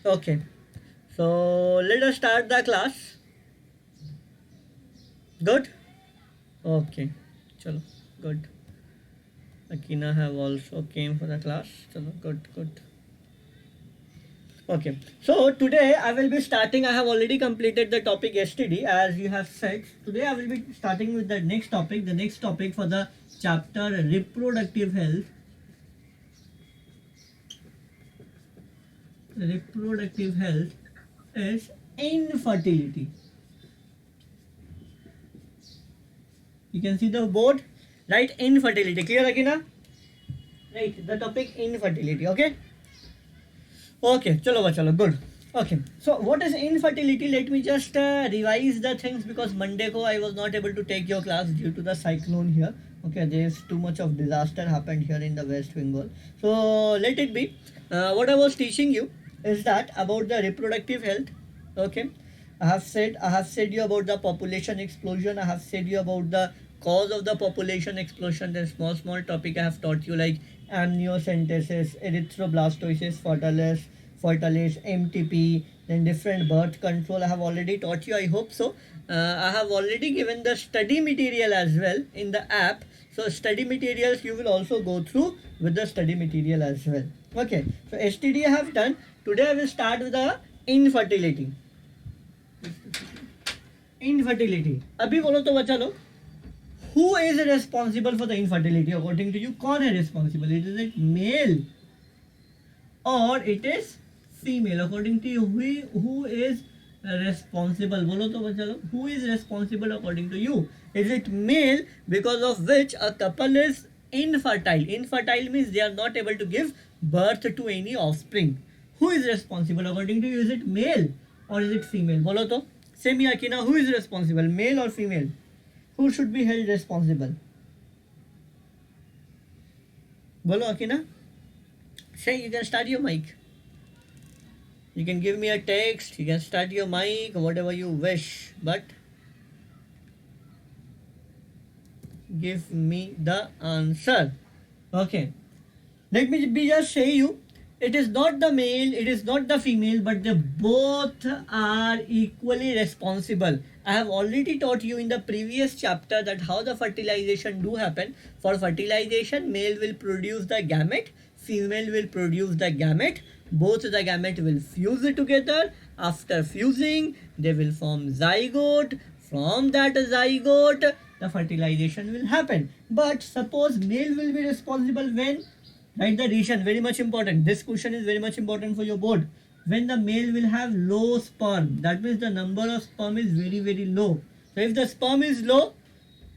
Okay, so let us start the class. Good. Okay, chalo, good. Akina have also came for the class. Chalo, good, good. Okay, so today I will be starting. I have already completed the topic yesterday, as you have said. Today I will be starting with the next topic. The next topic for the chapter reproductive health. Reproductive health is infertility. You can see the board, right? Infertility. Clear, Akina? Right. The topic infertility. Okay. Okay, chalo chalo, good. Okay, so what is infertility? Let me just revise the things because Monday ko I was not able to take your class due to the cyclone here. Okay, there is too much of disaster happened here in the West Bengal. So let it be. What I was teaching you is that about the reproductive health. Okay, I have said you about the population explosion. I have said you about the cause of the population explosion. Then small topic I have taught you like amniocentesis, erythroblastosis, fertilase, MTP, then different birth control. I have already taught you. I hope so. I have already given the study material as well in the app. So study materials you will also go through with the study material as well. Okay. So STD I have done. Today I will start with the infertility. Infertility. अभी बोलो तो बच्चा लोग. Who is responsible for the infertility according to you? कौन है responsible? Is it male or it is female? According to you, who is responsible? बोलो तो बच्चा लोग. Who is responsible according to you? Is it male because of which a couple is infertile? Infertile means they are not able to give birth to any offspring. Who is responsible according to you? Is it male or is it female? बोलो तो. Semi Akina, who is responsible? Male or female? Who should be held responsible? Bolo Akina. Say, you can start your mic. You can give me a text. You can start your mic, whatever you wish. But give me the answer. Okay. Let me be just say you. It is not the male, it is not the female, but they both are equally responsible. I have already taught you in the previous chapter that how the fertilization do happen. For fertilization, male will produce the gamete, female will produce the gamete. Both the gamete will fuse together. After fusing, they will form zygote. From that zygote, the fertilization will happen. But suppose male will be responsible when? Write the reason, very much important. This question is very much important for your board. When the male will have low sperm, that means the number of sperm is very low. So if the sperm is low,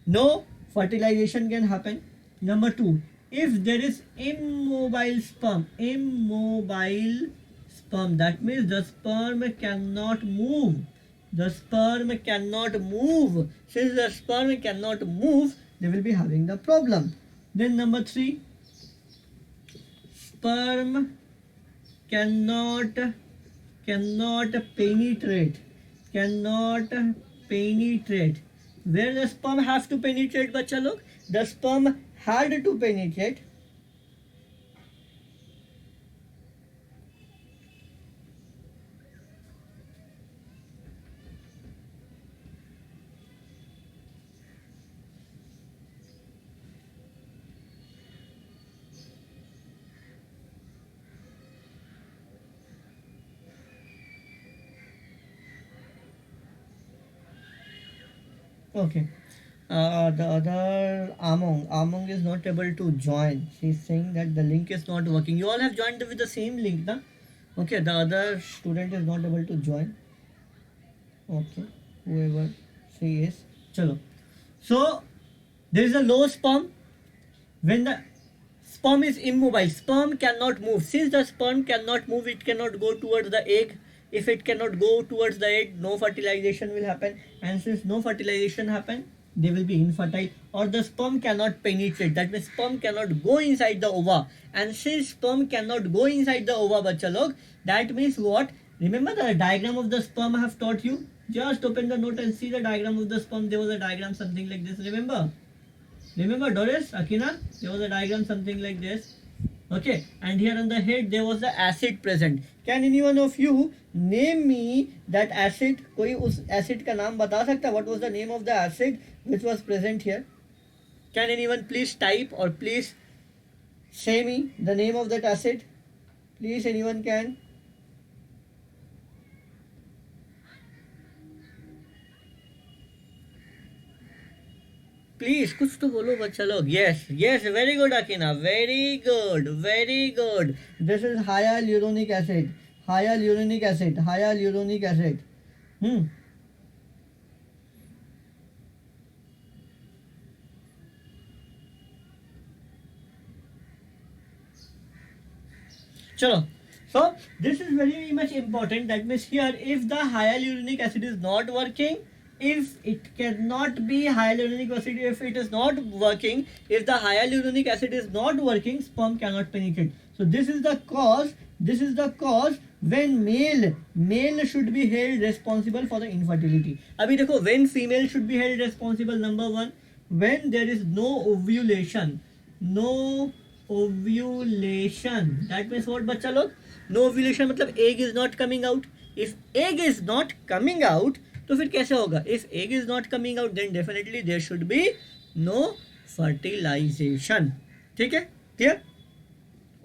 no fertilization can happen. Number two, if there is immobile sperm, that means the sperm cannot move. The sperm cannot move. Since the sperm cannot move, they will be having the problem. Then number three, sperm cannot penetrate. Where the sperm have to penetrate, बच्चा लोग? The sperm had to penetrate. Okay. The other Among is not able to join. She's saying that the link is not working. You all have joined with the same link, na? Okay. The other student is not able to join. Okay. Whoever she is. Chalo. So there is a low sperm. When the sperm is immobile, sperm cannot move. Since the sperm cannot move, it cannot go towards the egg. If it cannot go towards the egg, no fertilization will happen. And since no fertilization happen, they will be infertile, or the sperm cannot penetrate. That means sperm cannot go inside the ova. And since sperm cannot go inside the ova, bacha log, that means what? Remember the diagram of the sperm I have taught you? Just open the note and see the diagram of the sperm. There was a diagram something like this. Remember Doris, Akina? There was a diagram something like this. Okay, and here on the head there was the acid present. Can any one of you name me that acid? कोई उस acid का नाम बता सकता? What was the name of the acid which was present here? Can anyone please type or please say me the name of that acid? Please, anyone can? Please कुछ तो बोलो बच्चा लोग. Yes yes, very good Akina, very good very good. This is hyaluronic acid. Hyaluronic acid. Hyaluronic acid. चलो. So this is very much important. That means here, if the hyaluronic acid is not working, if it cannot be hyaluronic acid, if it is not working, if the hyaluronic acid is not working, sperm cannot penetrate. So this is the cause. This is the cause when male should be held responsible for the infertility. अभी देखो, when female should be held responsible. Number one, when there is no ovulation. No ovulation. That means what बच्चा लोग? No ovulation मतलब egg is not coming out. If egg is not coming out तो फिर कैसे होगा? If egg is not coming out then definitely there should be no fertilisation. ठीक है, clear?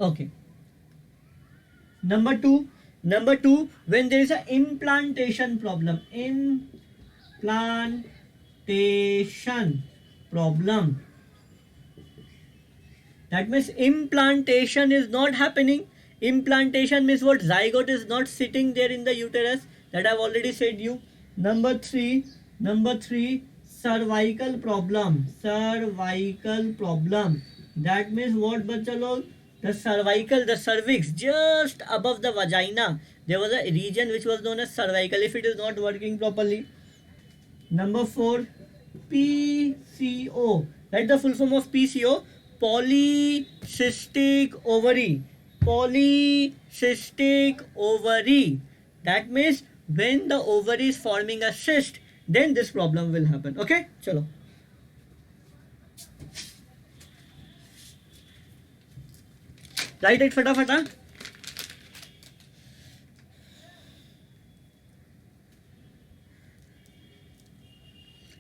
Okay. Number two, when there is a implantation problem. Implantation problem. That means implantation is not happening. Implantation means what? Zygote is not sitting there in the uterus. That I've already said you. Number three, cervical problem. Cervical problem. That means what, bachcha log? The cervical, the cervix, just above the vagina, there was a region which was known as cervical. If it is not working properly. Number four, PCO. Write the full form of PCO. Polycystic ovary. Polycystic ovary. That means when the ovary is forming a cyst, then this problem will happen. Okay, chalo. Write it फटाफट.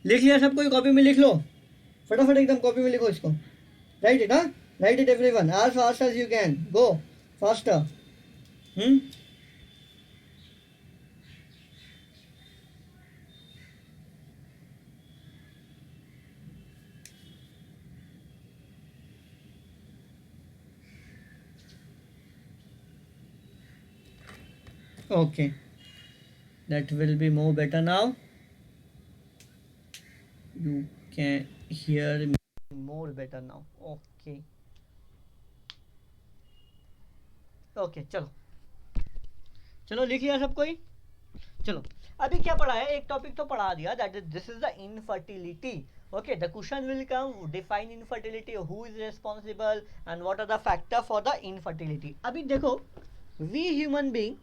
लिख लिया सब कोई? Copy में लिख लो फटाफट, एकदम copy में लिखो इसको. Write it, huh? Write it, everyone, as fast as you can. Go faster. Okay, that will be more better now. You can hear me more better now. Okay. Okay, चलो लिख लिया सब कोई? चलो, अभी क्या पढ़ा है? एक टॉपिक तो पढ़ा दिया, that is this is the infertility. Okay, the question will come, define infertility, who is responsible and what are the factor for the infertility. अभी देखो, we human being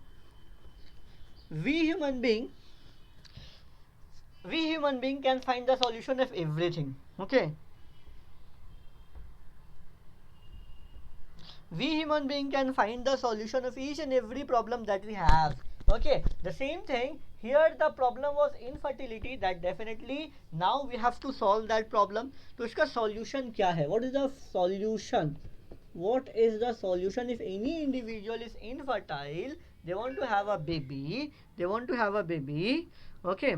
can find the solution of everything. Okay, we human being can find the solution of each and every problem that we have. Okay, the same thing here, the problem was infertility. That definitely now we have to solve that problem. तो इसका solution क्या है? What is the solution? What is the solution? If any individual is infertile, they want to have a baby. Okay,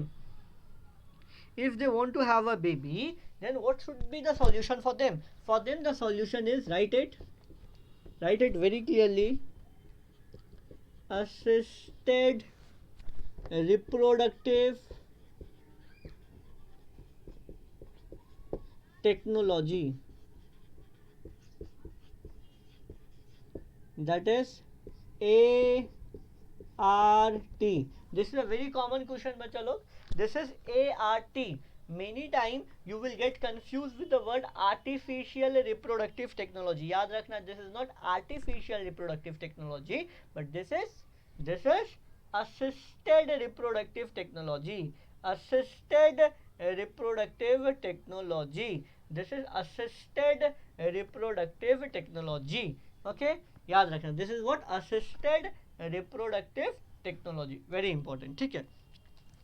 if they want to have a baby, then what should be the solution for them? For them the solution is, write it very clearly, assisted reproductive technology. That is ART. This is a very common question, bachcha log. This is ART. Many time you will get confused with the word artificial reproductive technology. याद रखना, this is not artificial reproductive technology, but this is assisted reproductive technology. Assisted reproductive technology. This is assisted reproductive technology. Okay, याद रखना, this is what assisted reproductive technology, very important, ठीक है।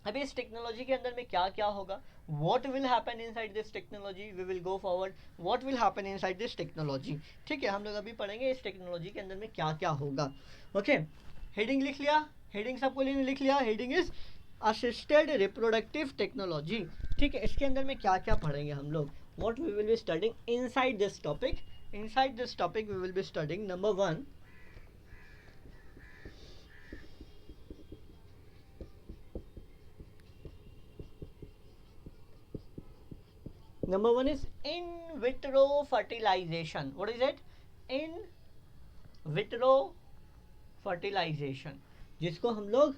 अभी इस technology के अंदर में क्या क्या होगा, what will happen inside this technology, we will go forward, what will happen inside this technology, ठीक है। हम लोग अभी पढ़ेंगे इस टेक्नोलॉजी के अंदर में क्या क्या होगा। ओके, हेडिंग लिख लिया, हेडिंग सबको लिख लिया, heading is assisted reproductive technology, ठीक है। इसके अंदर में क्या क्या पढ़ेंगे हम लोग, what we will be studying inside this topic, inside this topic we will be studying number 1, number 1 is in vitro fertilization. What is it? In vitro fertilization, जिसको हम लोग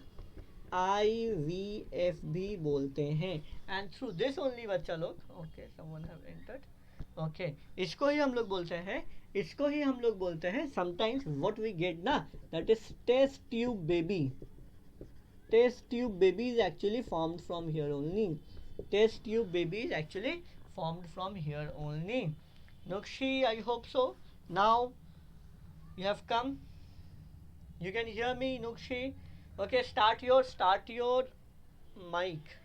IVF भी बोलते हैं, एंड थ्रू दिस ओनली बच्चा लोग, okay someone have entered, okay, इसको ही हम लोग बोलते हैं, इसको ही हम लोग बोलते हैं समटाइम्स व्हाट वी गेट ना, that is test tube baby, test tube baby is actually formed from here only, test tube baby is actually formed from here only. Nukshi, I hope so now you have come, you can hear me Nukshi, okay, start your mic.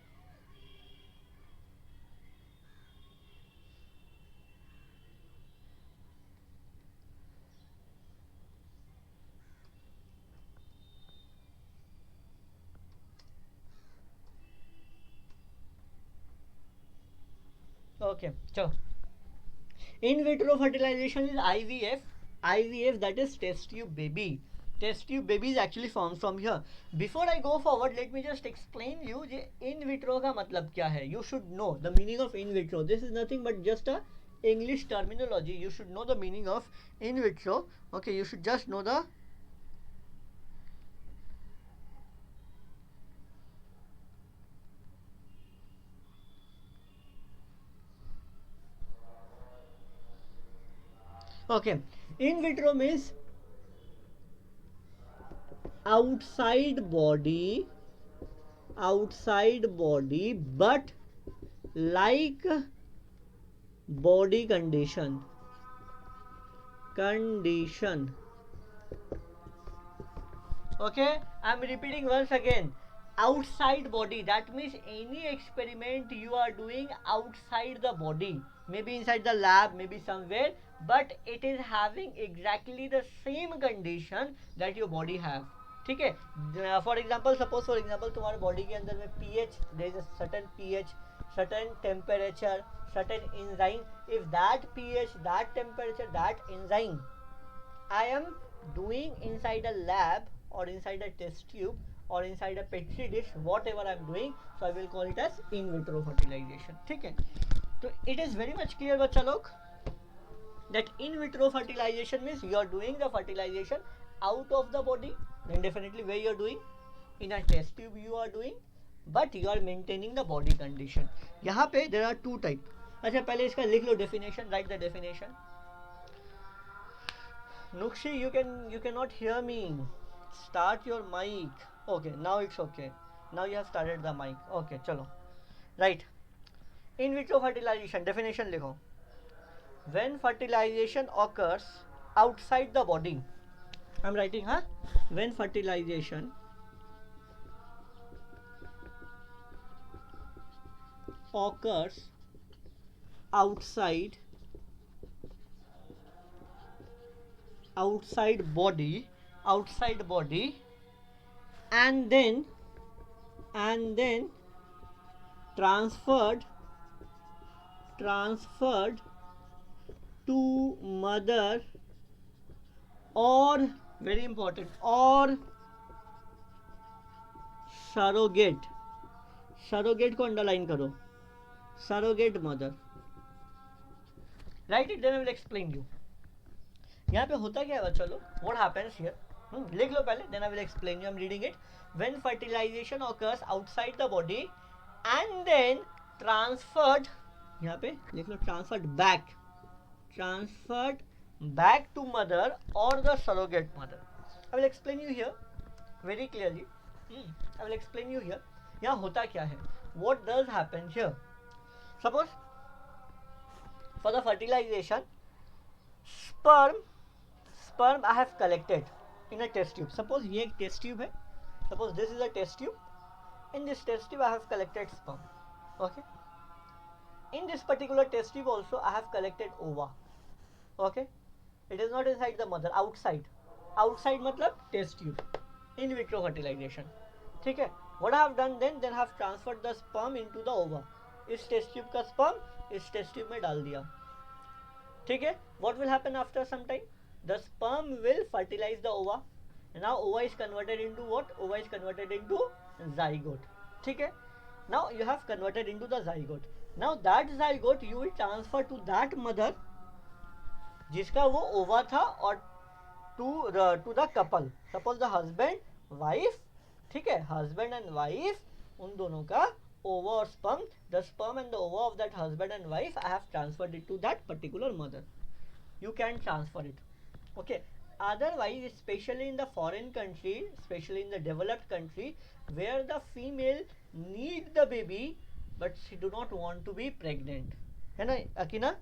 Okay, chalo, in vitro fertilization is IVF, IVF that is test tube baby, test tube baby is actually formed from here. Before I go forward, let me just explain you je in vitro का मतलब क्या है, you should know the meaning of in vitro, this is nothing but just a English terminology, you should know the meaning of in vitro, okay, you should just know the okay, in vitro means outside body, outside body but like body condition, condition, okay, I'm repeating once again, outside body, that means any experiment you are doing outside the body, maybe inside the lab, maybe somewhere, but it is having exactly the same condition that your body have, ठीक है। For example, suppose for example तुम्हारे body के अंदर में pH, there is a certain pH, certain temperature, certain enzyme, if that pH, that temperature, that enzyme I am doing inside a lab or inside a test tube or inside a petri dish, whatever I am doing, so I will call it as in vitro fertilization, ठीक है। तो it is very much clear बच्चा लोग that in vitro fertilization means you are doing the fertilization out of the body, then definitely where you are doing, in a test tube you are doing, but you are maintaining the body condition. यहाँ पे there are two type, अच्छा पहले इसका लिख लो definition, write the definition. Nukshi, you cannot hear me, start your mic, okay now it's okay, now you have started the mic, okay चलो, right, in vitro fertilization definition लिखो, when fertilization occurs outside the body, I'm writing, huh, when fertilization occurs outside body, outside body, and then transferred to mother, or very important, or surrogate, surrogate को underline करो, surrogate mother, write it, then I will explain you. यहाँ पे होता क्या है बच्चा लोग, what happens here, लिख लो पहले, then I will explain you, I'm reading it, when fertilization occurs outside the body and then transferred, यहाँ पे लिख लो transferred back to mother or the surrogate mother. I will explain you here very clearly. I will explain you here. यहाँ होता क्या है, what does happen here, suppose for the fertilization, sperm sperm I have collected in a test tube. Suppose ये एक test tube है. Suppose this is a test tube. In this test tube I have collected sperm. Okay. In this particular test tube also I have collected ova. Okay. It is not inside the mother, outside. Outside मतलब test tube. In vitro fertilization. ठीक है. What I have done then I have transferred the sperm into the ova. इस test tube का sperm इस test tube में डाल दिया. ठीक है. What will happen after some time? The sperm will fertilize the ova. Now ova is converted into what? Ova is converted into zygote. ठीक है. Now you have converted into the zygote. Now that zygote you will transfer to that mother जिसका वो ova था और to the couple. Suppose the husband, wife, ठीक है, husband and wife, उन दोनों का ova और sperm, the sperm and the ova of that husband and wife I have transferred it to that particular mother. You can transfer it. Okay. Otherwise, especially in the foreign country, especially in the developed country, where the female need the baby but she do not want to be pregnant, है ना Akina?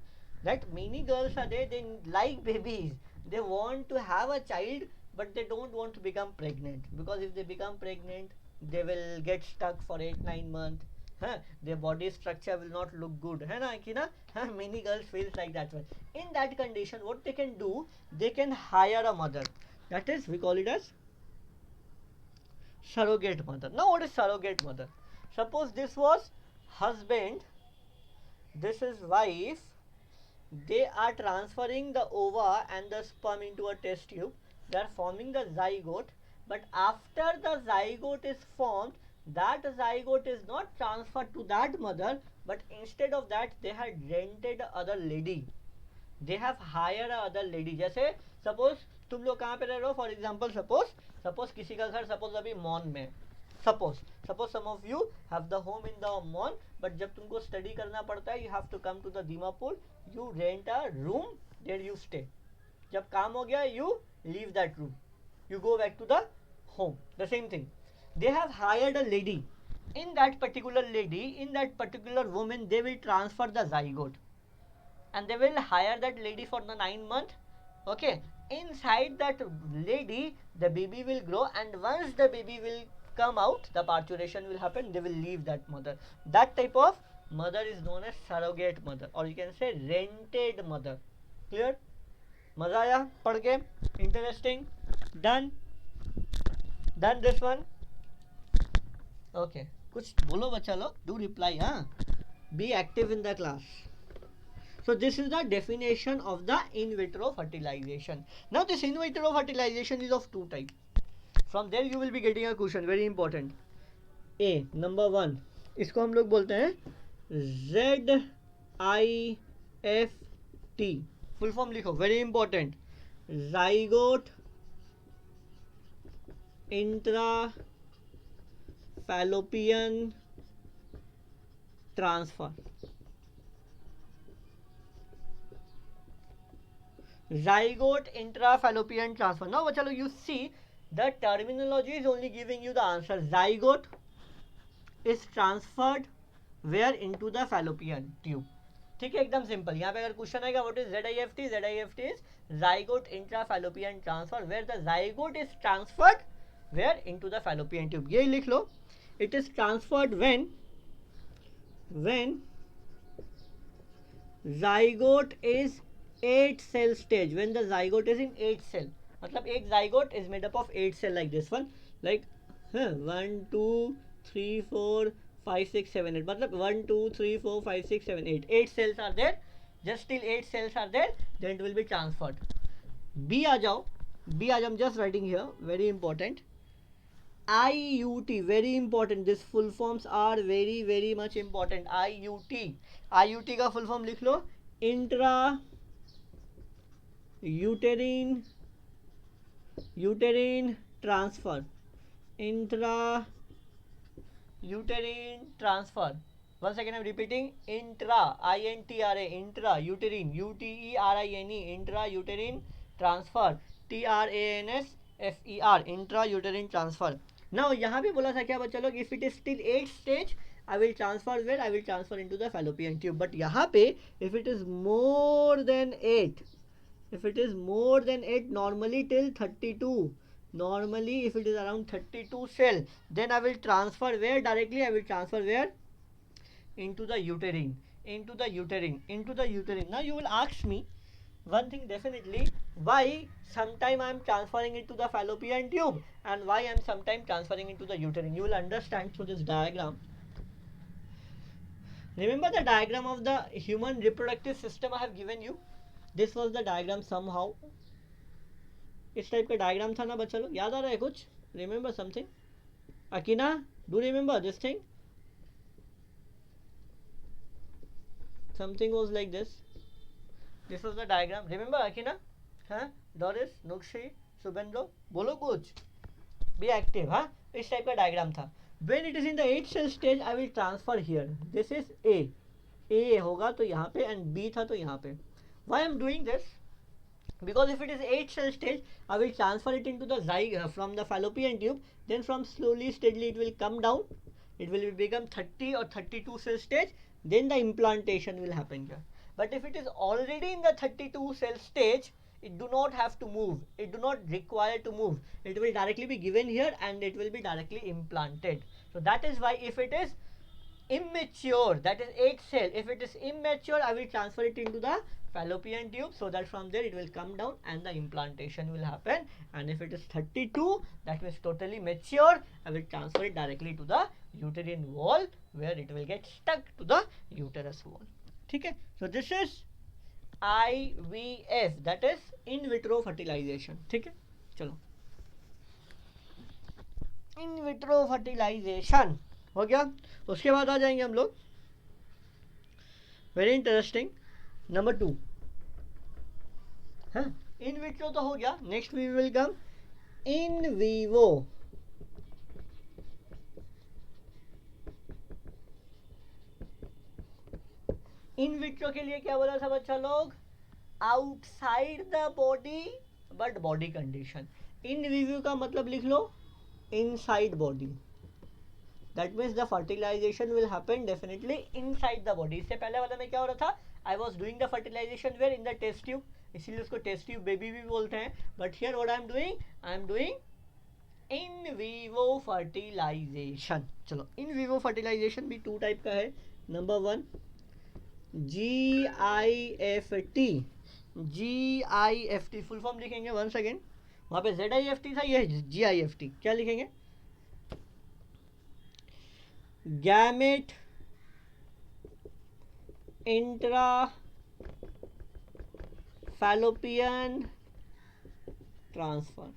That many girls are there, they like babies, they want to have a child but they don't want to become pregnant, because if they become pregnant they will get stuck for 8-9 months. Their body structure will not look good, है ना Akina? Many girls feels like that one. In that condition what they can do, they can hire a mother, that is we call it as surrogate mother. Now what is surrogate mother? Suppose this was husband, this is wife, they are transferring the ova and the sperm into a test tube, they are forming the zygote, but after the zygote is formed, that zygote is not transferred to that mother, but instead of that they had rented other lady, they have hired other lady. जैसे suppose तुम लोग कहाँ पे रह रहे हो, for example suppose किसी का घर suppose अभी मॉन में, suppose some of you have the home in the mall, but जब तुमको study करना पड़ता है you have to come to the Dimapur, you rent a room, there you stay. जब काम हो गया you leave that room, you go back to the home. The same thing, they have hired a lady. In that particular lady, in that particular woman, they will transfer the zygote and they will hire that lady for the 9 months. Okay, inside that lady the baby will grow, and once the baby will come out, the parturition will happen, they will leave that mother. That type of mother is known as surrogate mother, or you can say rented mother. Clear? मजा आया पढ़ के? Interesting? Done this one? Okay, कुछ बोलो बच्चा लोग, do reply, be active in the class. So this is the definition of the in vitro fertilization. Now this in vitro fertilization is of two types. From there you will be getting a question, very important. A, number 1, इसको हम लोग बोलते हैं ZIFT. Full form लिखो, very important. zygote intrafallopian transfer. Zygote intrafallopian transfer. Now chalo you see the terminology is only giving you the answer. Zygote is transferred where? Into the fallopian tube. ठीक है, एकदम simple. यहाँ पे अगर question आएगा what is ZIFT, ZIFT is zygote intrafallopian transfer, where the zygote is transferred where? Into the fallopian tube. ये लिख लो, it is transferred when zygote is 8 cell stage. When the zygote is in 8 cell, मतलब एक zygote is made up of 8 cell like this one, like 1 2 3 4 5 6 7 8, मतलब 1 2 3 4 5 6 7 8, 8 cells are there, just till 8 cells are there, then it will be transferred. B आ जाओ, I'm just writing here, very important. IUT, very important. This full forms are very very much important. IUT का full form लिख लो, intra uterine transfer. Intra uterine transfer. Once again I'm repeating, intra, INTRA, intra uterine, UTERINE, intra uterine transfer, TRANSFER, intra uterine transfer. Now यहाँ पे बोला था क्या बच्चा लोग, if it is still 8 stage I will transfer where? I will transfer into the fallopian tube. But यहाँ पे if it is more than 8, If it is more than 8, normally till 32. Normally, if it is around 32 cell, then I will transfer where directly? I will transfer where? Into the uterine. Into the uterine. Into the uterine. Now you will ask me one thing definitely, why sometime I am transferring it to the fallopian tube and why I am sometime transferring into the uterine. You will understand through this diagram. Remember the diagram of the human reproductive system I have given you? This was the diagram somehow. इस type का diagram था ना बच्चा लोग, याद आ रहा है कुछ? Remember something? Akina, do remember this thing? Something was like this. This was the diagram. Remember Akina? Huh? Doris, Nukshi, Subendro, बोलो कुछ. Be active, हाँ? इस टाइप का डायग्राम था. When it is in the 8 cell stage, I will transfer here. This is A. A होगा तो यहाँ पे and B था तो यहाँ पे. Why I am doing this? Because if it is 8 cell stage, I will transfer it into the zygote from the fallopian tube. Then from slowly, steadily, it will come down. It will become 30 or 32 cell stage. Then the implantation will happen here. But if it is already in the 32 cell stage, it do not have to move. It do not require to move. It will directly be given here and it will be directly implanted. So that is why if it is immature, that is 8 cell, if it is immature, I will transfer it into the fallopian tube so that from there it will come down and the implantation will happen. And if it is 32, that means totally mature, I will transfer it directly to the uterine wall where it will get stuck to the uterus wall. Okay, so this is IVF, that is in vitro fertilization. ठीक है, चलो in vitro fertilisation हो गया. उसके बाद आ जाएंगे हम लोग, वेरी इंटरेस्टिंग, नंबर 2. हाँ, इन विट्रो तो हो गया. Next we will come in vivo. In vitro के लिए क्या बोला था बच्चा लोग? Outside the body but body condition. In vivo का मतलब लिख लो, inside body. That means the fertilization will happen definitely inside the body. इससे पहले वाला में क्या हो रहा था? I was doing the fertilization where in the test tube, इसीलिए उसको test tube baby भी बोलते हैं. But here what I am doing? I am doing in vivo fertilization. चलो in vivo fertilization भी 2 टाइप का है. Number 1 GIFT. GIFT full form लिखेंगे. 1 सेकेंड, वहाँ पे ZIFT था, ये GIFT. क्या लिखेंगे? Gamete intra fallopian transfer.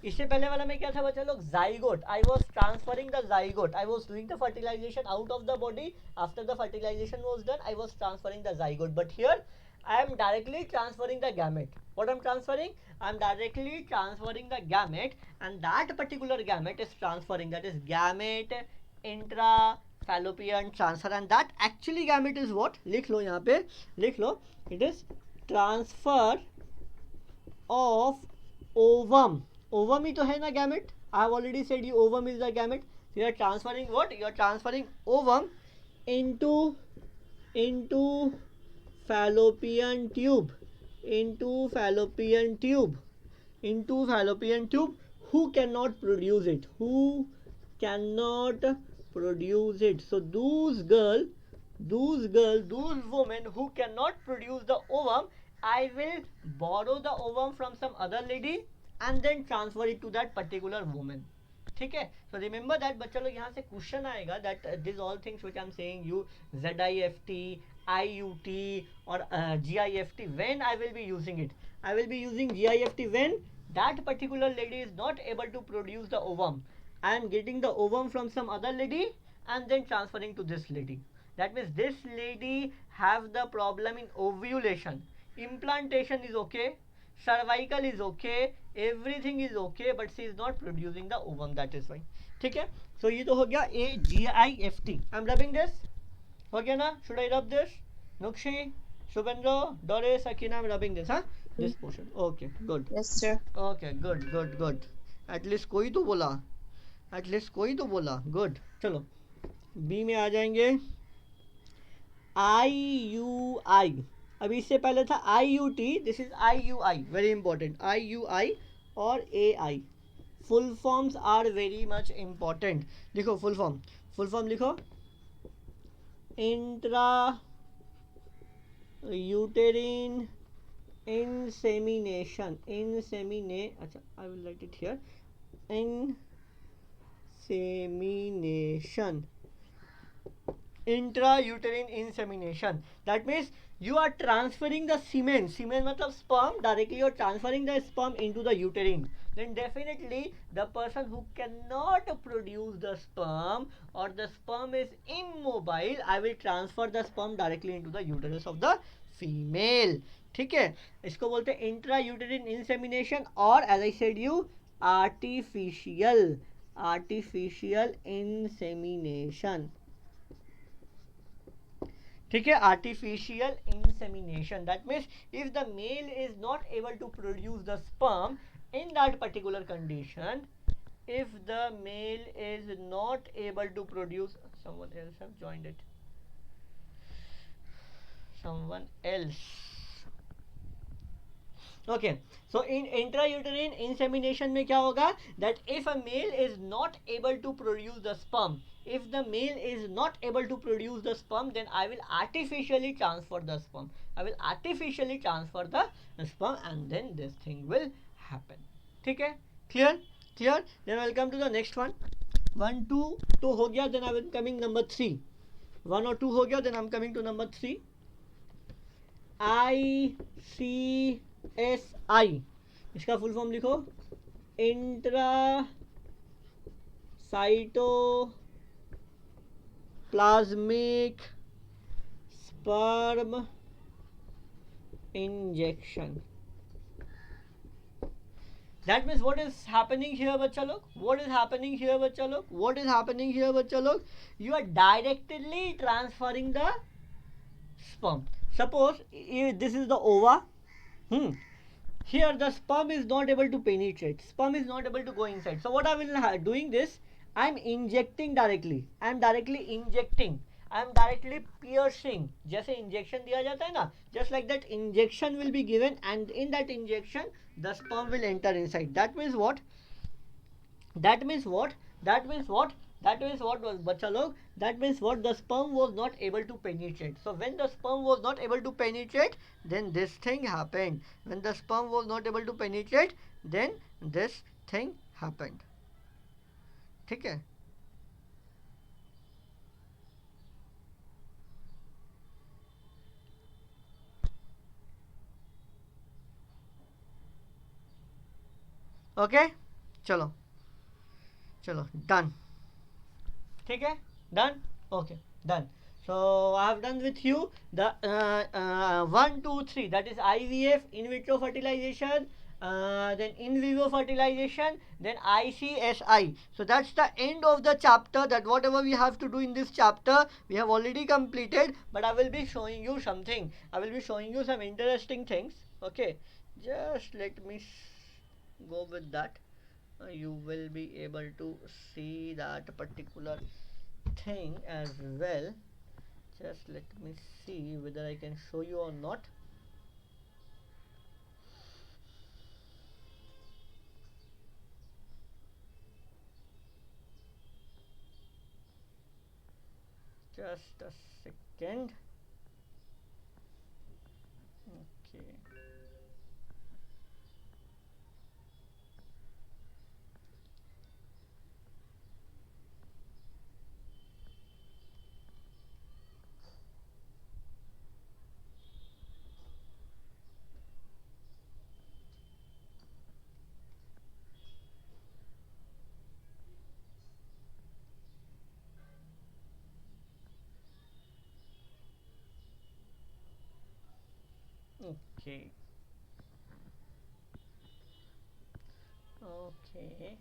इससे पहले वाला में क्या था बच्चा लोग? Zygote. I was transferring the zygote. I was doing the fertilization out of the body. After the fertilization was done, I was transferring the zygote. But here I am directly transferring the gamete. What I am transferring? I am directly transferring the gamete, and that particular gamete is transferring. That is gamete intrafallopian transfer, and that actually gamete is what? लिख लो यहाँ पे, लिख लो. It is transfer of ovum. Ovum ही तो है ना gamete. I have already said you ovum is the gamete. So you are transferring what? You are transferring ovum into fallopian tube. Into fallopian tube. Into fallopian tube. Who cannot produce it? Who cannot produce it? So those women who cannot produce the ovum, I will borrow the ovum from some other lady and then transfer it to that particular woman. ठीक है. So remember that बच्चा लोग, यहाँ से question आएगा that these all things which I am saying you, ZIFT, IUT or GIFT, when I will be using it? I will be using GIFT when that particular lady is not able to produce the ovum. I am getting the ovum from some other lady and then transferring to this lady. That means this lady have the problem in ovulation. Implantation is okay, cervical is okay, everything is okay, but she is not producing the ovum. That is why. ठीक है. So ये तो हो गया AGIFT. I am rubbing this. हो गया ना? Should I rub this? Nukshi, Subendra, Doris, Akina, I am rubbing this. हाँ? This portion. Okay, good. Yes, sir. Okay, good. At least कोई तो बोला. At least कोई तो बोला. Good. चलो B में आ जाएंगे. IUI. अभी इससे पहले था IUT, this is IUI, very important, IUI और AI। Full forms are very much important. लिखो फुल फॉर्म लिखो। इंट्रा यूटेरिन insemination, अच्छा I will write it here, insemination, intrauterine insemination, that means you are transferring the semen मतलब sperm, directly you are transferring the sperm into the uterine. Then definitely the person who cannot produce the sperm or the sperm is immobile, I will transfer the sperm directly into the uterus of the female. ठीक है, इसको बोलते हैं intra uterine insemination, और as I said you artificial insemination. ठीक है, artificial insemination, that means if the male is not able to produce the sperm in that particular condition, if the male is not able to produce, someone else have joined it, someone else, okay, so in intrauterine insemination में क्या होगा, that if a male is not able to produce the sperm, if the male is not able to produce the sperm, then I will artificially transfer the sperm, and then this thing will happen. ठीक है, clear, then I will come to the next one. 1 2 तो हो गया, then I will coming number 3, 1 और 2 हो गया, then I am coming to number 3, ICSI, इसका full form लिखो, intra cytoplasmic sperm injection. That means what is happening here बच्चा लोग, you are directly transferring the sperm. Suppose this is the ova, here the sperm is not able to penetrate, sperm is not able to go inside, so what I will doing this, I am injecting directly, I am directly piercing, जैसे injection दिया जाता है ना, just like that injection will be given, and in that injection the sperm will enter inside. That means what बच्चा लोग, that means what, the sperm was not able to penetrate. So when the sperm was not able to penetrate, then this thing happened. When the sperm was not able to penetrate, then this thing happened. ठीक है, okay, चलो done, ठीक है, done, okay, done. So I have done with you the 1 2 3, that is IVF, in vitro fertilization, then in vivo fertilization, then ICSI. So that's the end of the chapter, that whatever we have to do in this chapter we have already completed, but I will be showing you something, I will be showing you some interesting things. Okay, just let me go with that. You will be able to see that particular thing as well. Just let me see whether I can show you or not. Just a second. Okay. Okay. Okay.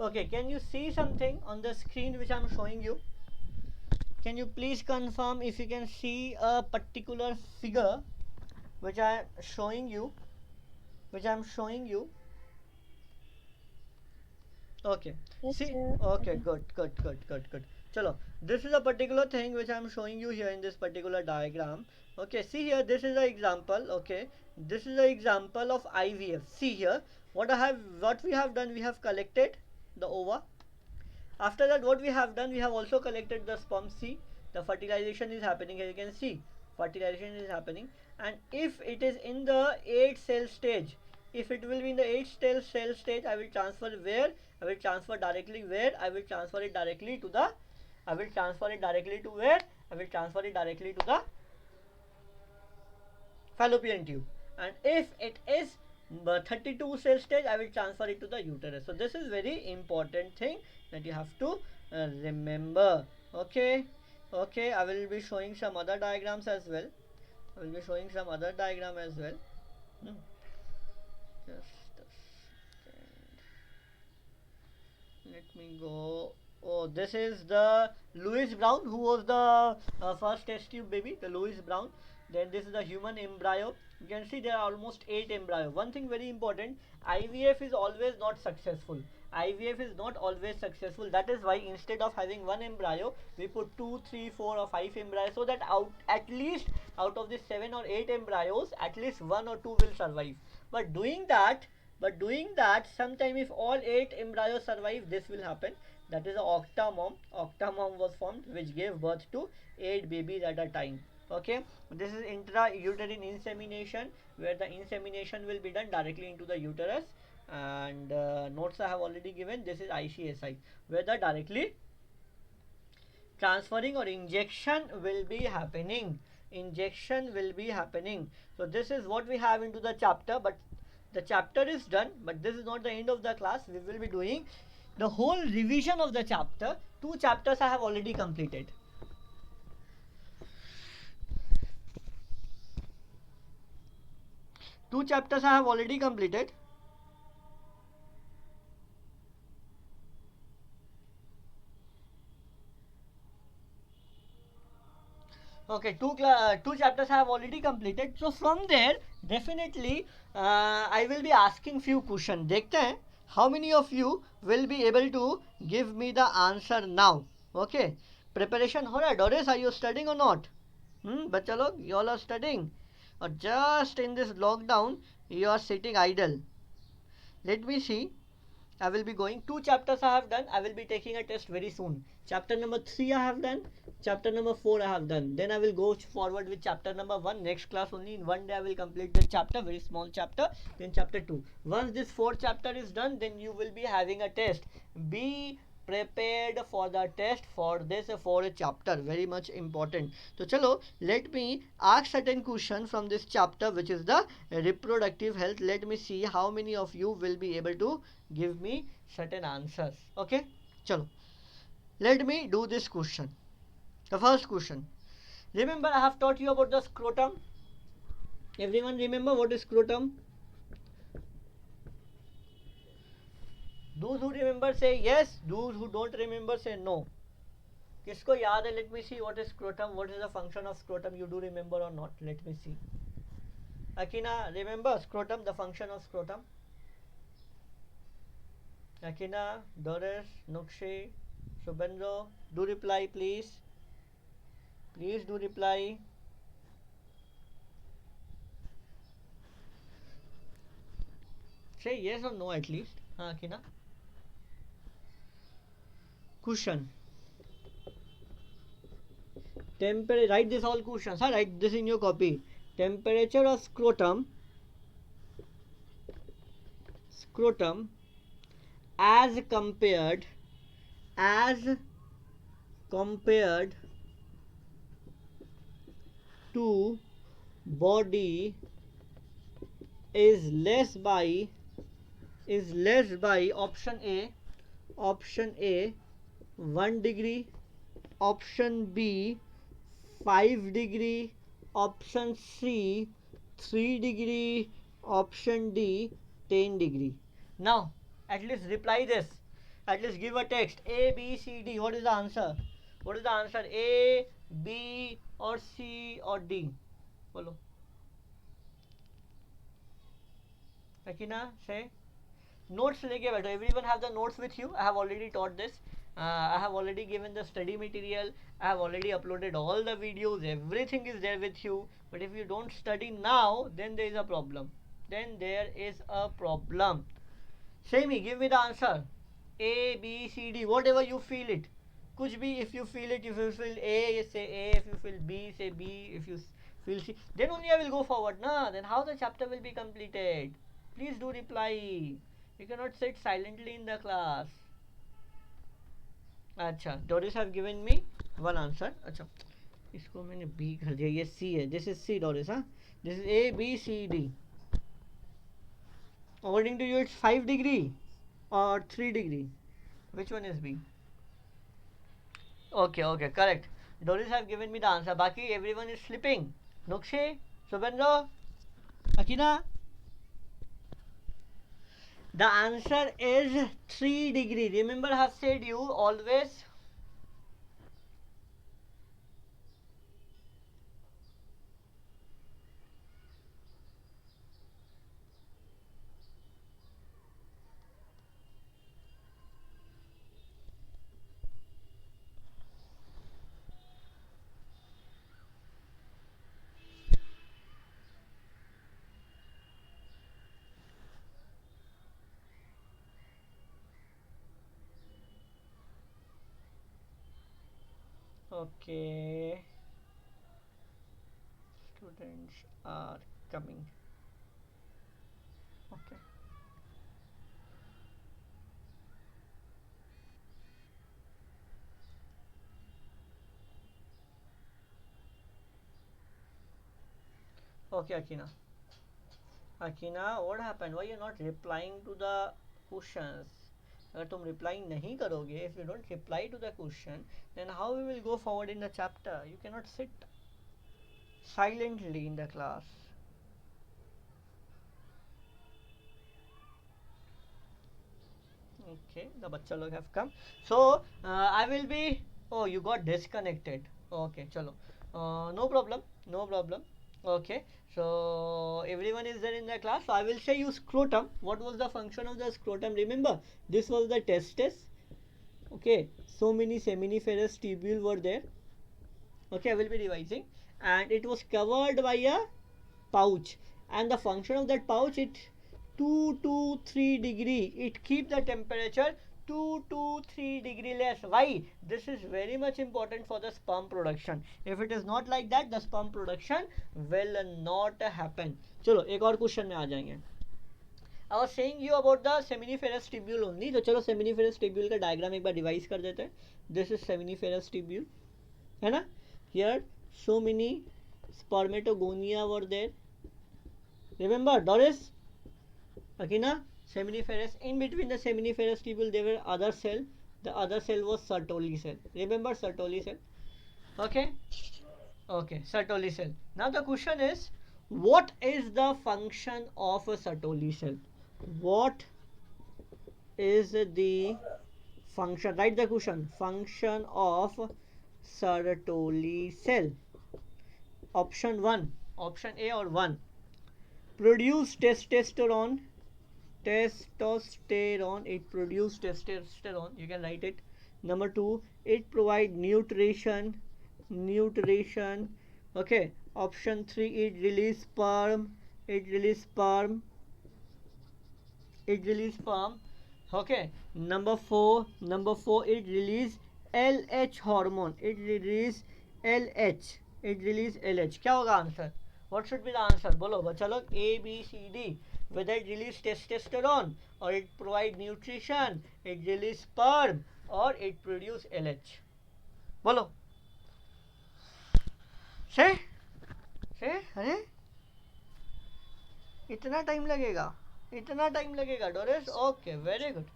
Okay, can you see something on the screen which I am showing you? Can you please confirm if you can see a particular figure which I am showing you? which I'm showing you. Okay. Yes, See? sir. Okay, good. Chalo. This is a particular thing which I'm showing you here in this particular diagram. Okay, see here, this is an example. Okay, this is an example of IVF. See here, what we have done, we have collected the ova. After that, what we have done, we have also collected the sperm. See, the fertilization is happening here. You can see fertilization is happening, and if it is in the 8 cell stage, if it will be in the 8 cell stage, I will transfer where? I will transfer directly where? I will transfer it directly to the. I will transfer it directly to where? I will transfer it directly to the fallopian tube. And if it is 32 cell stage, I will transfer it to the uterus. So this is very important thing that you have to remember. Okay, okay, I will be showing some other diagrams as well. I will be showing some other diagram as well. Just a second. Let me go. Oh, this is the Louis Brown, who was the first test tube baby, the Louis Brown. Then this is the human embryo. You can see there are almost 8 embryo. One thing very important, IVF is always not successful. IVF is not always successful. That is why instead of having one embryo, we put 2, 3, 4 or 5 embryos, so that at least out of the 7 or 8 embryos, at least 1 or 2 will survive. But doing that, sometime if all 8 embryos survive, this will happen. That is the octamom. Octamom was formed, which gave birth to 8 babies at a time. Okay, this is intrauterine insemination, where the insemination will be done directly into the uterus. And notes I have already given. This is ICSI, where the directly transferring or injection will be happening. So this is what we have into the chapter, but the chapter is done, but this is not the end of the class. We will be doing the whole revision of the chapter. 2 chapters I have already completed. Two chapters I have already completed. Okay, two chapters I have already completed. So from there, definitely I will be asking few questions. देखते हैं how many of you will be able to give me the answer now. Okay, preparation हो रहा है. Doris, are you studying or not? बच्चा लोग, you all are studying, or just in this lockdown you are sitting idle? Let me see. I will be going 2 chapters I have done. I will be taking a test very soon. Chapter number 3 I have done. Chapter number 4 I have done. Then I will go forward with chapter number 1. Next class only in one day I will complete the chapter, very small chapter. Then chapter 2. Once this 4th chapter is done, then you will be having a test. Be prepared for the test for this 4th chapter, very much important. So chalo, let me ask certain question from this chapter, which is the reproductive health. Let me see how many of you will be able to give me certain answers. Okay, chalo, let me do this question. The first question, remember I have taught you about the scrotum. Everyone remember what is scrotum? Those who remember say yes, those who don't remember say no. किसको याद है? Let me see what is scrotum, what is the function of scrotum. You do remember or not? Let me see. Akina, remember scrotum, the function of scrotum? Akina, Doris, Nukshi, Subendro, do reply please. Please do reply. Say yes or no at least. Akina. Cushion. Temperature. Write this all questions. Write this in your copy. Temperature of scrotum. Scrotum as compared to body is less by option A 1 degree, option B 5 degree, option C 3 degree, option D 10 degree. Now at least reply this, at least give a text A, B, C, D. What is the answer? What is the answer? A, B or C or D? Follow. Akina, say. Notes लेके बैठो. Everyone have the notes with you. I have already taught this. I have already given the study material. I have already uploaded all the videos. Everything is there with you. But if you don't study now, then there is a problem. Then there is a problem. Say me, give me the answer. A, B, C, D, whatever you feel it. कुछ भी, if you feel it, if you feel A, say A. If you feel B, say B. If you feel C, then only I will go forward. Nah, then how the chapter will be completed? Please do reply. You cannot sit silently in the class. अच्छा, Doris have given me one answer. अच्छा, इसको मैंने B कर दिया. ये C है. This is C, Doris. हाँ, this is A, B, C, D. According to you, it's 5 degree or 3 degree. Which one is B? Okay, okay, correct. Doris have given me the answer. Baki, everyone is sleeping. Nukshi, Subendra, Akina. The answer is 3 degree. Remember, I have said you always. Okay. Students are coming. Okay. Okay, Akina. Akina, what happened? Why you're not replying to the questions? अगर तुम reply नहीं करोगे, if you don't reply to the question, then how we will go forward in the chapter? You cannot sit silently in the class. Okay, the bachcha log have come. So I will be. Oh, you got disconnected. Okay, chalo. No problem. No problem. Okay. So everyone is there in the class. So I will say you scrotum. What was the function of the scrotum? Remember, this was the testis. Okay. So many seminiferous tubule were there. Okay, I will be revising. And it was covered by a pouch. And the function of that pouch, it 2 to 3 degree. It keep the temperature 2 to 3 degree less. Why? This is very much important for the sperm production. If it is not like that, the sperm production will not happen. चलो एक और question में आ जाएंगे. I was saying you about the seminiferous tubule only. तो चलो seminiferous tubule का diagram एक बार revise कर देते हैं. This is seminiferous tubule, है ना? Here so many spermatogonia were there. Remember, Doris, Akina, seminiferous. In between the seminiferous tubule, there were other cell. The other cell was Sertoli cell. Remember Sertoli cell? Okay. Okay, Sertoli cell. Now the question is, what is the function of a Sertoli cell? What is the function? Write the question. Function of Sertoli cell. Option 1. Option A or 1. Produce testosterone. Testosterone. It produces testosterone. You can write it. Number 2. It provide nutrition. Nutrition. Okay. Option 3. It release sperm. It release sperm. It release sperm. Okay. Number 4. Number 4. It release LH hormone. It release LH. It release LH. क्या होगा answer? What should be the answer? बोलो बच्चा लोग. A, B, C, D. Whether it release testosterone or it provide nutrition, it release sperm or it produce LH. बोलो. Say. Say. अरे इतना time लगेगा. इतना टाइम लगेगा Doris. Okay, very good,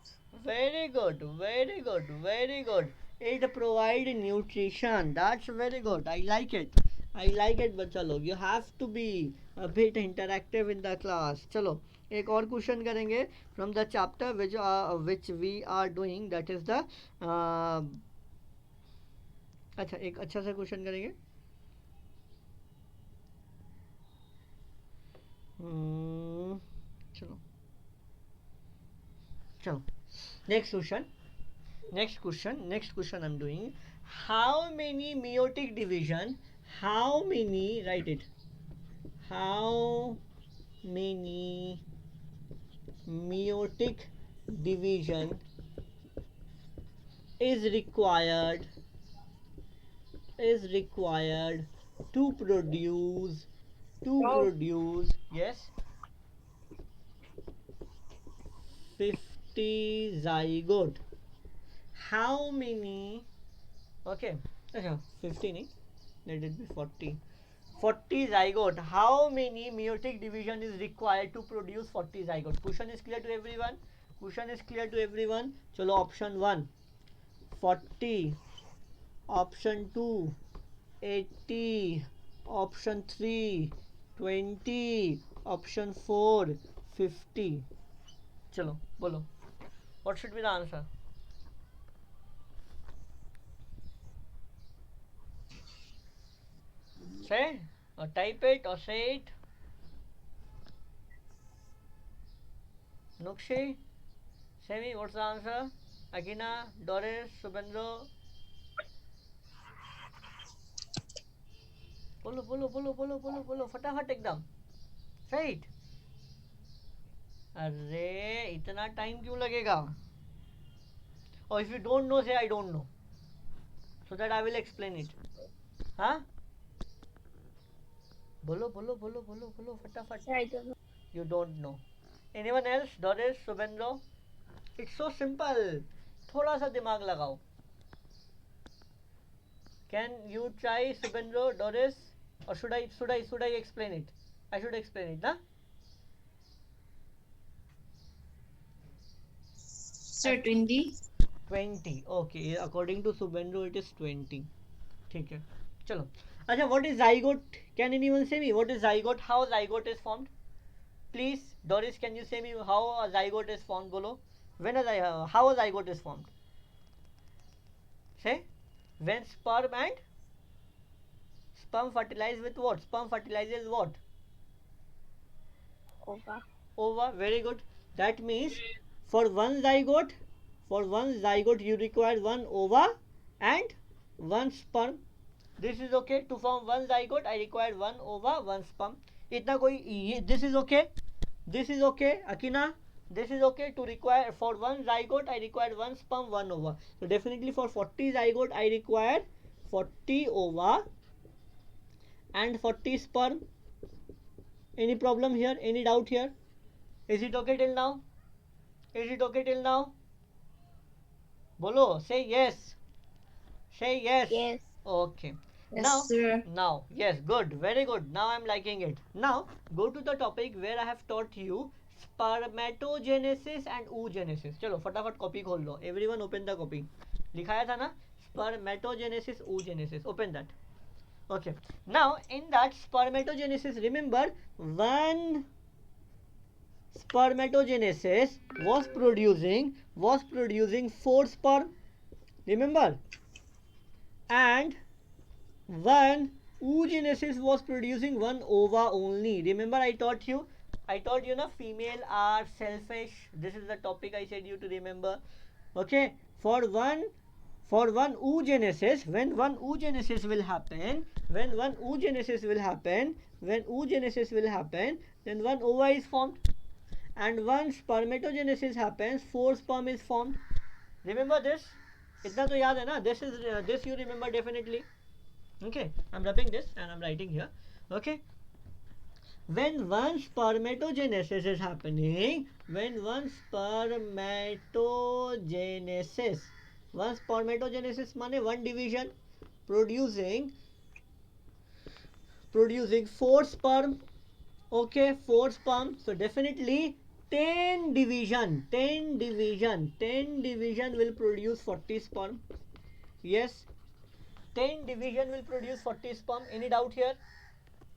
very good, very good, very good. It provide nutrition. That's very good. I like it. I like it बच्चा लोग. You have to be a bit interactive in the class. चलो एक और question करेंगे from the chapter which we are doing. That is the अच्छा एक अच्छा सा क्वेश्चन करेंगे. चलो चलो next question I'm doing. How many meiotic division, how many, write it, how many meiotic division is required to produce yes 50 zygote. How many, okay, 50 nahi, let it be 40 zygote. How many meiotic division is required to produce 40 zygote? Question is clear to everyone? Chalo, option 1 40, option 2 80, option 3 20, option 4 50. Chalo, bolo. What should be the answer? Say or type it or say it. Nukshi, Semi, what's the answer? Agina, Doris, Subendro. बोलो फटाफट एकदम. Say it. अरे इतना time क्यों लगेगा? Or if you don't know, say I don't know, so that I will explain it. हाँ? बोलो फटाफट. I don't know. You don't know. Anyone else? Doris, Subendro? It's so simple. थोड़ा सा दिमाग लगाओ. Can you try, Subendro, Doris? Or should I explain it? I should explain it, na? Sir, 20. 20. Okay, according to Subendro, it is 20. ठीक है. चलो. अच्छा, what is zygote? Can anyone say me what is zygote? How zygote is formed? Please, Doris, can you say me how a zygote is formed? Bolo. How a zygote is formed? Say, when sperm fertilize with what? Sperm fertilizes what? Ova. Ova. Very good. That means for one zygote you require one ova and one sperm. This is okay. To form one zygote I require one ova, one sperm. इतना कोई, this is okay. Akina, this is okay. To require for one zygote I require one sperm, one ova. So definitely for 40 zygote I require 40 ova and 40 sperm. Any problem here? Any doubt here? Is it okay till now? Bolo, say yes. Yes. Okay. Yes, sir. Now, yes, good, very good. Now I'm liking it. Now, go to the topic where I have taught you spermatogenesis and oogenesis. चलो फटाफट copy खोल लो. Everyone open the copy. लिखाया था ना? Spermatogenesis, oogenesis. Open that. Okay. Now, in that spermatogenesis, remember one spermatogenesis was producing 4 sperm. Remember? And one oogenesis was producing one ova only. Remember I taught you na, female are selfish. This is the topic I said you to remember. Okay, for one oogenesis, when one oogenesis will happen, then one ova is formed, and one spermatogenesis happens, 4 sperm is formed. Remember this? इतना तो याद है ना? This you remember definitely. Okay, I'm wrapping this and I'm writing here. Okay, when one spermatogenesis is happening, spermatogenesis माने one division, producing 4 sperm. Okay, 4 sperm. So definitely 10 division will produce 40 sperm. Yes, 10 division will produce 40 sperm. Any doubt here?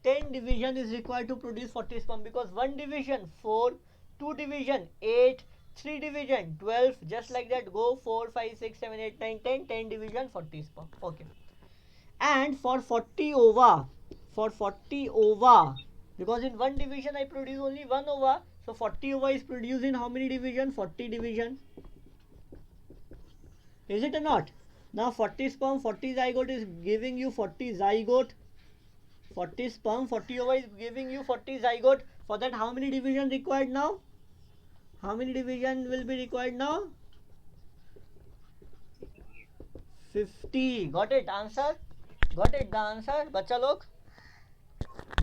10 division is required to produce 40 sperm, because 1 division 4, 2 division 8, 3 division 12, just like that go 4, 5, 6, 7, 8, 9, 10, 10 division 40 sperm. Okay. And for 40 ova, because in one division I produce only one ova, So 40 ova is produced in how many division? 40 division. Is it or not? Now 40 sperm, 40 zygote is giving you 40 zygote. 40 sperm, 40 ova is giving you 40 zygote. For that, how many division required now? How many division will be required now? 50. Got it? Answer? Got it? The answer? Bacha log?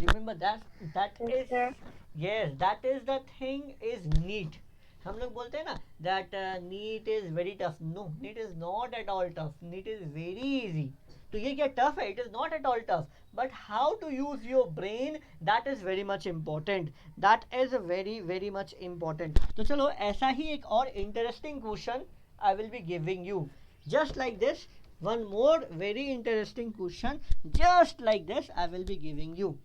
Remember that is, yes, that is the thing is NEET. हम लोग बोलते हैं ना that NEET is very tough. No, NEET is not at all tough. NEET is very easy. तो ये क्या tough है? It is not at all tough. But how to use your brain, that is very much important. That is very much important. तो चलो ऐसा ही एक और interesting question I will be giving you. Just like this, one more very interesting question. Just like this, I will be giving you.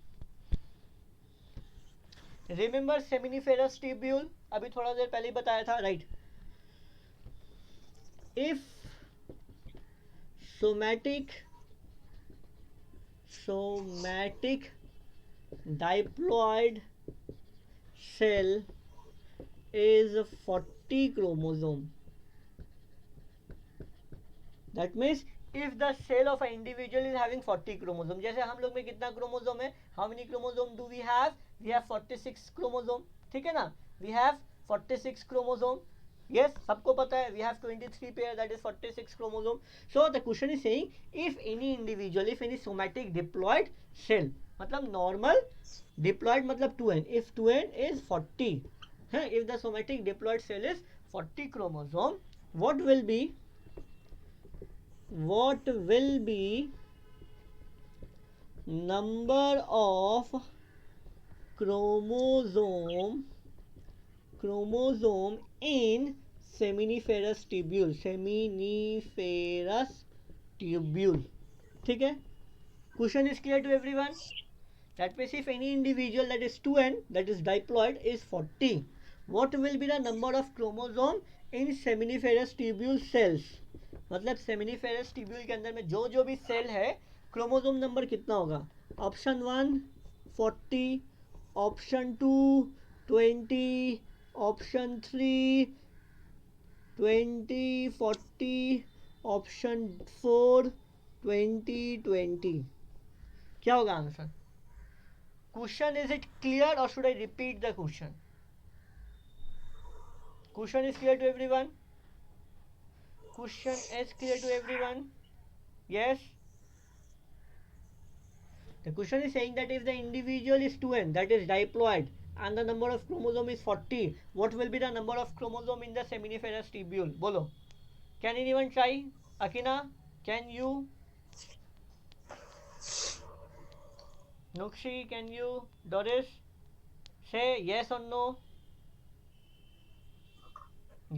Remember seminiferous tubule, अभी थोड़ा देर पहले ही बताया था, right. If somatic diploid cell is 40 chromosome, that means if the cell of an individual is having 40 chromosome, जैसे हम लोग में कितना क्रोमोसोम है, how many chromosome do we have? We have 46 chromosome. ठीक है ना, we have 46 chromosome. Yes, सबको पता है, we have 23 pair, that is 46 chromosome. So the question is saying if any individual, if any somatic diploid cell, मतलब normal diploid मतलब 2n, if 2n is 40, if the somatic diploid cell is 40 chromosome, what will be number of chromosome in seminiferous tubule. ठीक है, question is clear to everyone? That means if any individual, that is 2n, that is diploid, is 40, what will be the number of chromosome in seminiferous tubule cells? मतलब seminiferous tubule के अंदर में जो भी cell है, chromosome number कितना होगा? Option 1 40, option 2 20, option 3 20 40, option 4 20 20. क्या होगा answer? Question is it clear और should I repeat the question? Question is clear to everyone? Question is clear to everyone? Yes. The question is saying that if the individual is 2n, that is diploid, and the number of chromosome is 40, what will be the number of chromosome in the seminiferous tubule? Bolo. Can anyone try? Akina, can you? Nukshi, can you? Doris, say yes or no?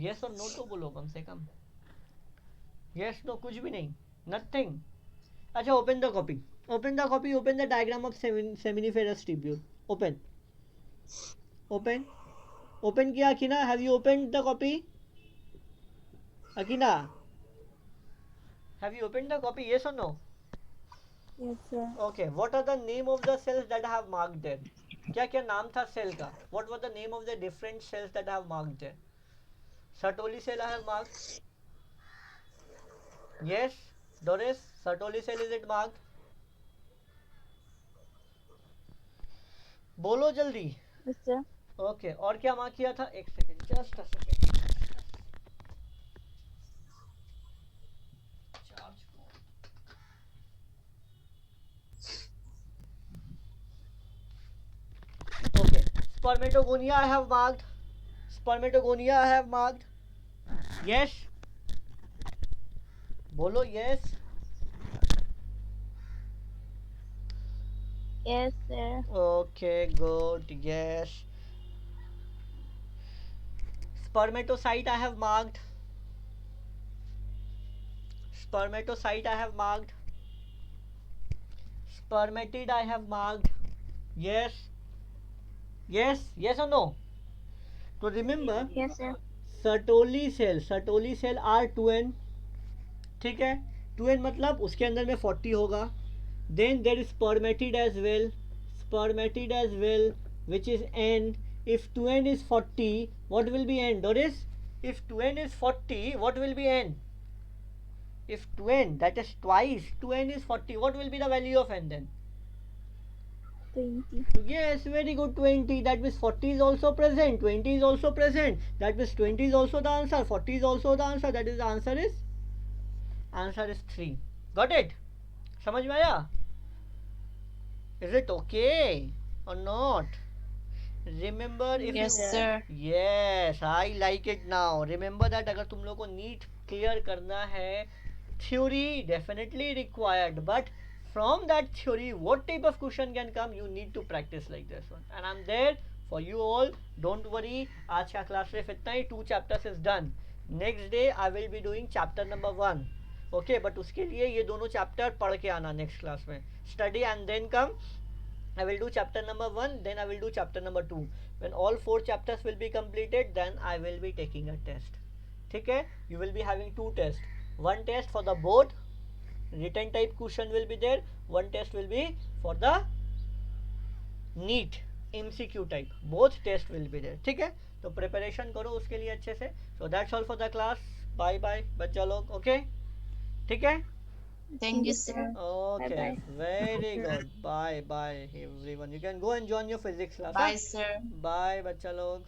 Yes or no तो बोलो कम से कम. Yes, no, कुछ भी नहीं, nothing. अच्छा, open the copy, open the diagram of seminiferous tubule. Open किया Akina? Have you opened the copy? Akina, have you opened the copy? Yes or no? Yes, sir. Okay, what are the name of the cells that I have marked there? क्या क्या नाम था cell का? What were the name of the different cells that I have marked there? Sertoli cell I have marked. Yes, Doris, Sertoli cell, is it marked? बोलो जल्दी. Yes, sir. Okay, और क्या mark किया था? एक second, just a second. Okay, spermatogonia I have marked. Yes, बोलो yes. Yes, sir. Okay, good. Yes. Spermatocyte I have marked. Spermatid I have marked. Yes or no? So remember, Yes, sir. Sertoli cell are 2n. ठीक है, 2n मतलब उसके अंदर में 40 होगा. Then there is spermatid as well, which is n. If 2n is 40, what will be n? Doris, if 2n is 40, what will be n? If 2n, that is twice 2n is 40, what will be the value of n then? 20. Yes, very good. 20. That means 40 is also present. 20 is also present. That means 20 is also the answer. 40 is also the answer. That is the answer is 3. Got it? समझ में आया? Is it okay or not? Remember if Yes, you sir. yes, I like it now. Remember that अगर तुम लोग को NEET clear करना है, theory definitely required, but from that theory what type of question can come, you need to practice like this one, and I'm there for you all. Don't worry, आज का class सिर्फ इतना ही. 2 chapters is done. Next day I will be doing chapter number 1. Okay, but उसके लिए ये दोनों chapter पढ़ के आना नेक्स्ट क्लास में. Study and then come. I will do chapter number 1, then I will do chapter number 2. When all 4 chapters will be completed, then I will be taking a test. ठीक है? You will be having 2 tests. One test for the board, written type question will be there. One test will be for the NEET, MCQ type. Both tests will be there. ठीक है? तो preparation करो उसके लिए अच्छे से. So that's all for the class. Bye bye बच्चा लोग. Okay? ठीक है? Thank you, sir. Okay, Bye-bye. very good. Bye bye everyone. You can go and join your physics class. Bye, huh? sir. Bye बच्चा लोग.